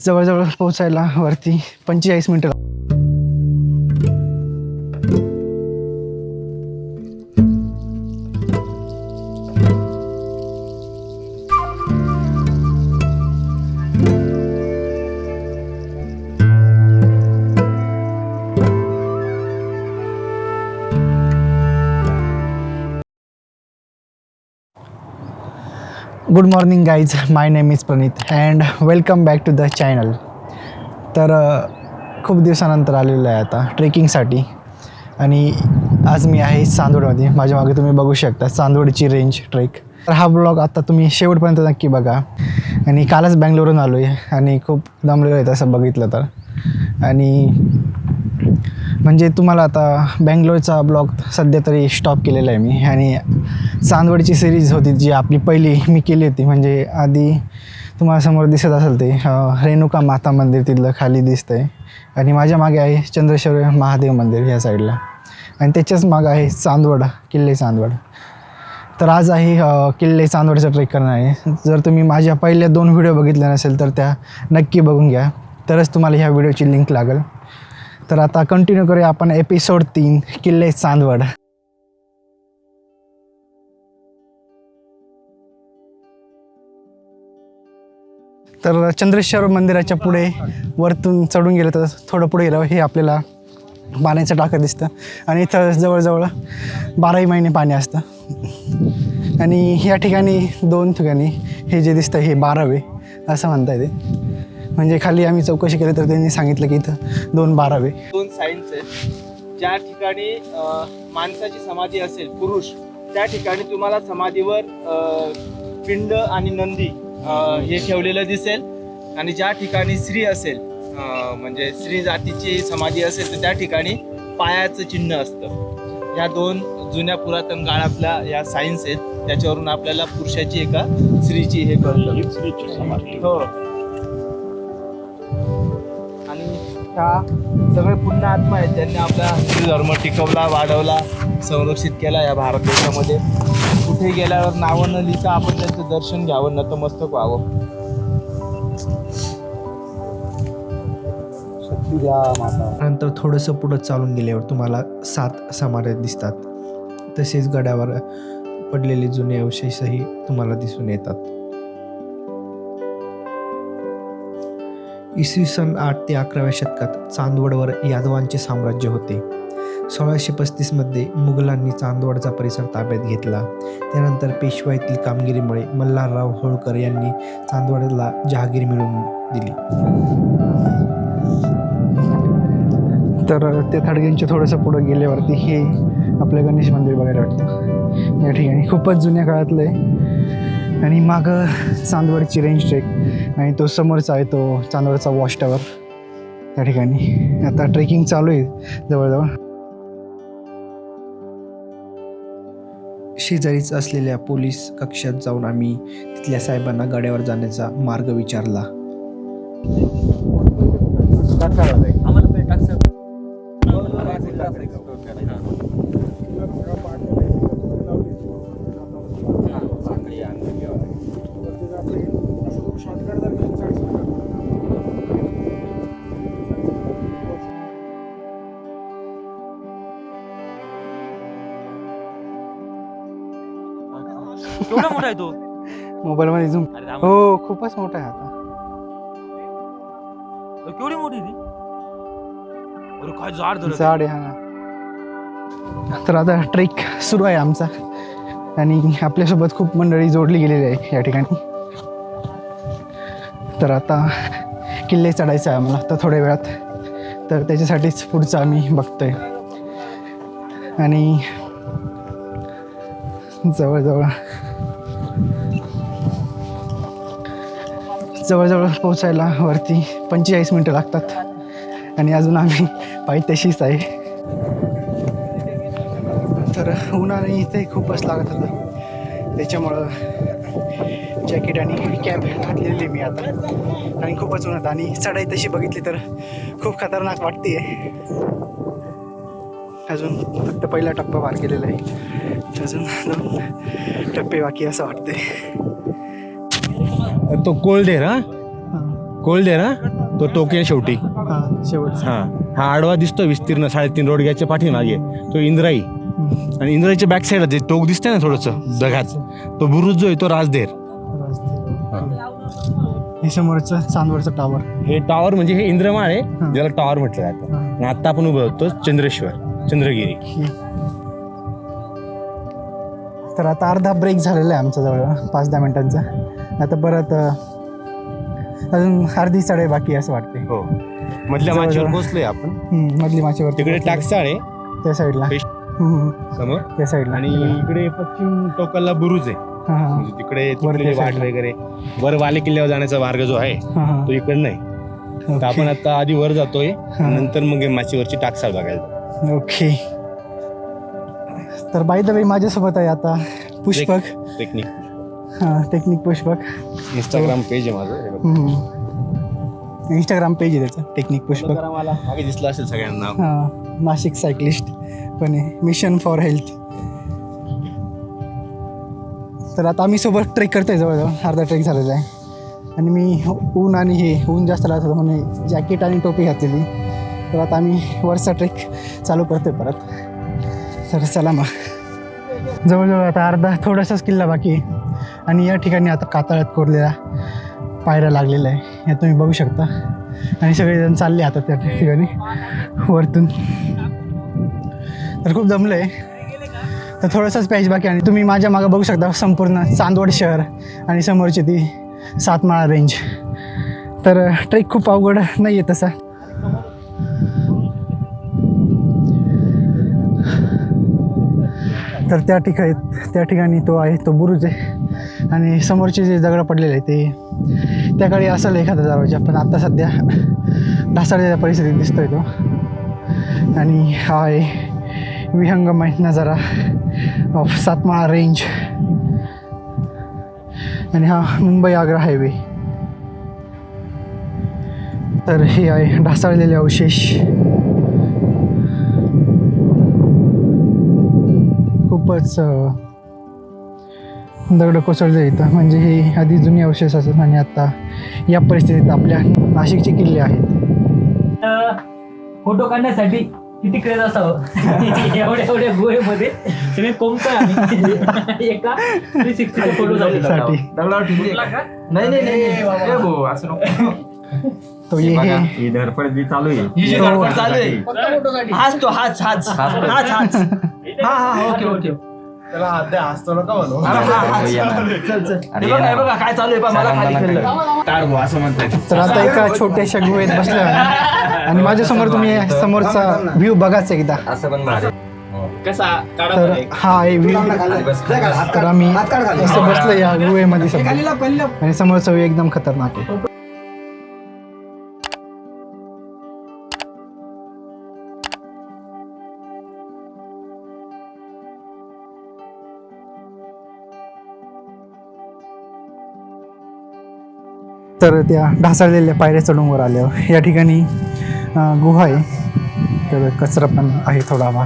जवळजवळ पोहोचायला वरती 45 मिनटं. Good morning guys, my name is Pranit and welcome back to the channel. तर खूप दिवसानंतर आलेलो आहे आता ट्रेकिंगसाठी आणि आज मी आहे चांदवडमध्ये. माझ्या मागे तुम्ही बघू शकता चांदवडची रेंज ट्रेक. तर हा ब्लॉग आता तुम्ही शेवटपर्यंत नक्की बघा. आणि कालच बँगलोरहून आलो आहे आणि खूप दमलेलो आहे तसं बघितलं तर. आणि म्हणजे तुम्हाला आता बँगलोरचा ब्लॉग सध्या तरी स्टॉप केलेला आहे मी. आणि चांदवडची सिरीज होती जी आपली पहिली मी केली होती, म्हणजे आधी तुम्हाला समोर दिसत असेल ते रेणुका माता मंदिर तिथलं खाली दिसतं आहे. आणि माझ्या मागे आहे चंद्रेश्वर महादेव मंदिर ह्या साईडला. आणि त्याच्याच मागं आहे चांदवड, किल्ले चांदवड. तर आज आहे किल्ले चांदवडचा ट्रेक करणार आहे. जर तुम्ही माझ्या पहिल्या 2 व्हिडिओ बघितल्या नसेल तर त्या नक्की बघून घ्या, तरच तुम्हाला ह्या व्हिडिओची लिंक लागेल. तर आता कंटिन्यू करूया आपण एपिसोड 3 किल्ले चांदवड. तर चंद्रेश्वर मंदिराच्या पुढे वरतून चढून गेलं तर थोडं पुढे गेलं हे आपल्याला पाण्याचं टाकं दिसतं. आणि इथं जवळजवळ 12ही महिने पाणी असतं. आणि ह्या ठिकाणी 2 ठिकाणी हे जे दिसतं हे 12वे असं म्हणता येते. म्हणजे खाली आम्ही चौकशी केली तर त्यांनी सांगितलं की इथं 2 12वे. 2 साईन्स आहेत. ज्या ठिकाणी माणसाची समाधी असेल पुरुष, त्या ठिकाणी तुम्हाला समाधीवर पिंड आणि नंदी हे ठेवलेलं दिसेल. आणि ज्या ठिकाणी स्त्री असेल, म्हणजे स्त्री जातीची समाधी असेल तर त्या ठिकाणी पायाचं चिन्ह असतं. ह्या 2 जुन्या पुरातन काळातल्या या सायन्स आहेत. त्याच्यावरून आपल्याला पुरुषाची एका स्त्रीची हे कळतं. हो. आणि ह्या सगळे पुण्य आत्मा आहेत ज्यांनी आपला हिंदू धर्म टिकवला, वाढवला, संरक्षित केला या भारत देशामध्ये. कुठे गेल्यावर नावं न लिहिता आपण त्यांचं दर्शन घ्यावं, नतमस्तक व्हावं. नंतर थोडंसं पुढं चालून गेल्यावर तुम्हाला 7 समाधी दिसतात. तसेच गडावर पडलेले जुने अवशेषही तुम्हाला दिसून येतात. इसवी सन 8 ते 11व्या शतकात चांदवडवर यादवांचे साम्राज्य होते. 1635 मुघलांनी चांदवडचा परिसर ताब्यात घेतला. त्यानंतर पेशवाईतील कामगिरीमुळे मल्हारराव होळकर यांनी चांदवडला जहागीर मिळवून दिली. तर ते थडग्यांच्या थोडंसं पुढं गेल्यावरती हे आपलं गणेश मंदिर बघायला वाटतं. या ठिकाणी खूपच जुन्या काळातलं आहे. आणि मागं चांदवडची रेंज ट्रेक आणि तो समोरचा आहे तो चांदवडचा वॉच टॉवर. त्या ठिकाणी आता ट्रेकिंग चालू आहे जवळजवळ. शेजारीच असलेल्या पोलीस कक्षात जाऊन आम्ही तिथल्या साहेबांना गड्यावर जाण्याचा मार्ग विचारला. केवढा मोठा आहे तो मोबाईल मध्ये झूम. हो, खूपच मोठा आहे आता. केवढी मोठी ती. अरे काय झाड आहे हा. तर आता ट्रेक सुरू आहे आमचा आणि आपल्यासोबत खूप मंडळी जोडली गेलेली आहे या ठिकाणी. तर आता किल्ले चढायचं आहे आम्हाला तर थोड्या वेळात. तर त्याच्यासाठीच पुढचं आम्ही बघतोय. आणि जवळजवळ पोहोचायला वरती 45 मिनटं लागतात आणि अजून आम्ही पायी तशीच आहे. तर उन्हाने इथे खूपच लागत होतं, त्याच्यामुळं जॅकेट आणि कॅप घातलेली मी आता. आणि खूपच उन्हात आणि चढाई तशी बघितली तर खूप खतरनाक वाटते. अजून फक्त पहिला टप्पा पार केलेला आहे, अजून 2 टप्पे बाकी असं वाटते. तो कोल्ड आहे ना. कोल्ड आहे ना तो टोके शेवटी. हां शेवटचा. हा आडवा दिसतो विस्तीर्ण 3.5 रोडग्याच्या पाठीमागे तो इंद्राई. आणि इंद्राईच्या बॅक साईडला जे टोक दिसतंय ना थोडंसं दघात, तो बुरुज जो आहे तो राजदेर. हे समोरचं चांदवडचं टावर. हे टॉवर म्हणजे हे इंद्रमाळ आहे ज्याला टॉवर म्हटलं जातं. आणि आता आपण उभं होतो चंद्रेश्वर चंद्रगिरी. तर आता अर्धा ब्रेक झालेला आहे आमचा जवळ 5-10 मिनिटांचा. आता परत अजून अर्धी चढाई बाकी असं वाटते. हो मधल्या माचीवर पोहोचलोय आपण. मधली माचीवर तिकडे टाकसाळ आहे त्या साईडला. समोर त्या साईडला. आणि इकडे पश्चिम टोकाला बुरुज आहे. म्हणजे तिकडे वाट वगैरे वर वाले किल्ल्यावर जाण्याचा मार्ग जो आहे तो इकडे नाही. तर आपण आता आधी वर जातोय नंतर मग माचीवरची टाकसाळ बघायला. ओके. तर बाय द वे माझ्यासोबत आहे आता Pushpak. Technique technique Pushpak. Instagram page आहे माझं. इंस्टाग्राम पेज आहे त्याचं टेक्निक पुष्पक. मागे दिसलं असेल सगळ्यांना. नाशिक सायकलिस्ट पण आहे. Mission for health. तर आता आम्ही सोबत ट्रेक करतोय जवळजवळ अर्धा ट्रेक झालेला आहे. आणि मी ऊन जास्त लागत होतं म्हणून जॅकेट आणि टोपी घातलेली. तर आता आम्ही वरचा ट्रेक चालू करतोय परत. तर चला मग. जवळजवळ आता अर्धा थोडासाच किल्ला बाकी आहे. आणि या ठिकाणी आता कातळात कोरलेल्या पायऱ्या लागलेल्या आहे या तुम्ही बघू शकता. आणि सगळेजण चालले आता त्या ठिकाणी वरतून. तर खूप जमलं आहे. तर थोडंसंच पॅच बाकी. आणि तुम्ही माझ्या मागं बघू शकता संपूर्ण चांदवड शहर आणि समोरची ती 7 माळा रेंज. तर ट्रेक खूप अवघड नाही आहे तसा. तर त्या ठिकाणी तो आहे तो बुरुज आहे. आणि समोरचे जे दगड पडलेले आहे ते त्या काळी असेल एखादा दरवाजा, पण आता सध्या ढासळलेल्या परिस्थितीत दिसतोय तो. आणि हा आहे विहंगमय नजारा ऑफ 7 माळा रेंज. आणि हा मुंबई आग्रा हायवे. तर हे आहे ढासळलेले अवशेष. खूपच दगड कोसळले इथं. म्हणजे हे आधी जुने अवशेष असतात आणि आता या परिस्थितीत आपल्या नाशिकचे किल्ले आहेत. फोटो काढण्यासाठी किती क्रेज असावं. एवढ्या गुहेमध्ये तुम्ही कोणता एका 360 फोटो साठी तो ही धडपड जी चालू आहे हाच तो हाच ओके त्याला हसतो नका म्हणू. बघा काय चालू आहे मला खाली खेळलं असं म्हणतात. तर आता एका छोट्याशा गुहेत बसले आणि माझ्यासमोर तुम्ही समोरचा व्ह्यू बघाच एकदा. असं पण भारी. तर हा आहे व्ह्यू. तर आम्ही असं बसलो या गुहेमध्ये सध्या. आणि समोरचा व्ह्यू एकदम खतरनाक आहे. तर त्या ढासळलेल्या पायऱ्या चढून वर आल्यावर या ठिकाणी गुहा आहे. तर कचरा पण आहे थोडा भाग.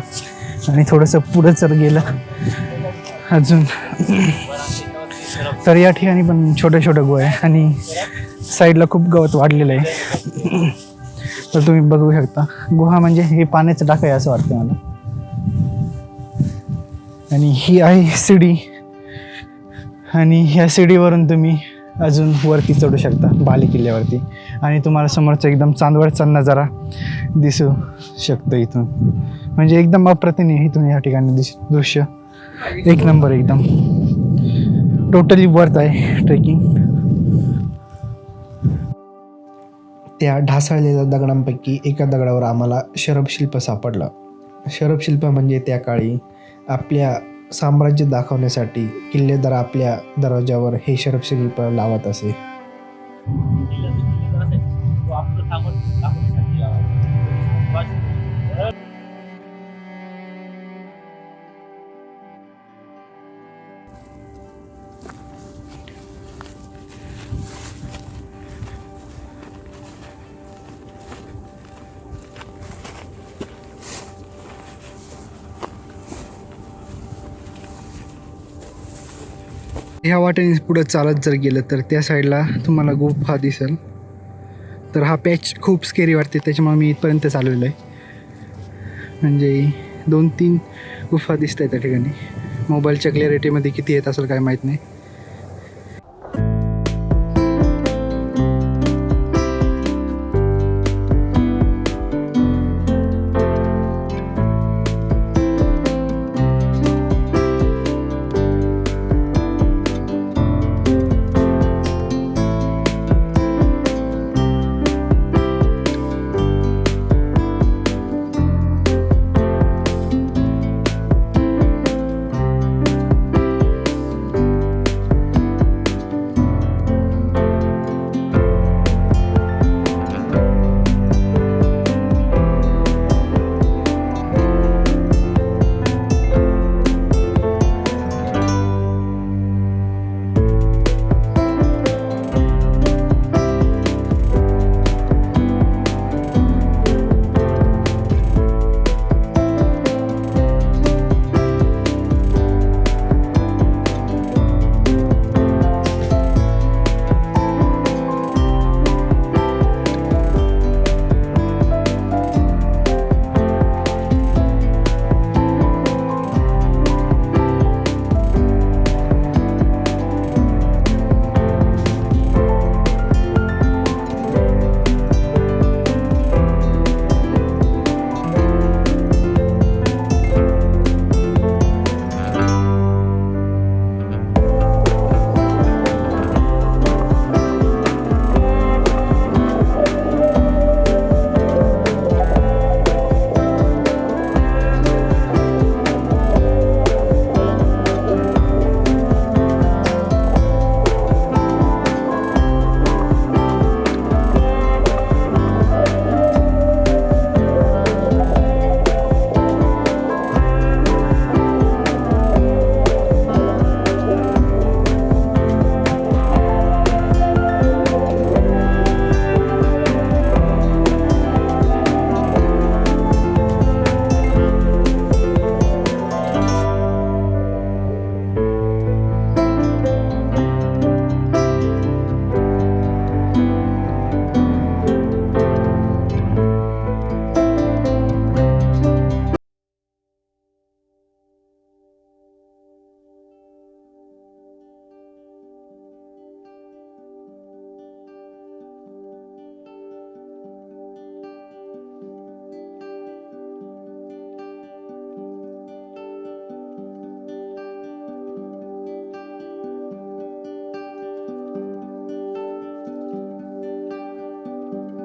आणि थोडंसं पुढं जर गेलं अजून तर या ठिकाणी पण छोट्या गुहा आहे. आणि साईडला खूप गवत वाढलेलं आहे. तर तुम्ही बघू शकता गुहा म्हणजे हे पाण्याचं टाक आहे असं वाटतं मला. आणि ही आहे शिडी. आणि ह्या शिडीवरून तुम्ही अजून वरती चढू शकता बाले किल्ल्यावरती. आणि तुम्हाला समोरचा एकदम चांदवडचा नजारा दिसू शकतो इथून. म्हणजे एकदम अप्रतिम इथून या ठिकाणी दृश्य एक नंबर एकदम. टोटली वर्थ आहे ट्रेकिंग. त्या ढासळलेल्या दगडांपैकी एका दगडावर आम्हाला शरभशिल्प सापडलं. शरभशिल्प म्हणजे त्या काळी आपल्या साम्राज्य दाखवण्यासाठी किल्लेदार आपल्या दरवाजावर हे शरभशिल्प लावत असे. ह्या वाटेने पुढं चालत जर गेलं तर त्या साईडला तुम्हाला गुफा दिसेल. तर हा पॅच खूप स्केरी वाटते, त्याच्यामुळे मी इथपर्यंत चालवलेलो आहे. म्हणजे 2-3 गुफा दिसत आहेत त्या ठिकाणी. मोबाईलच्या क्लॅरिटीमध्ये किती येत असेल काय माहीत नाही.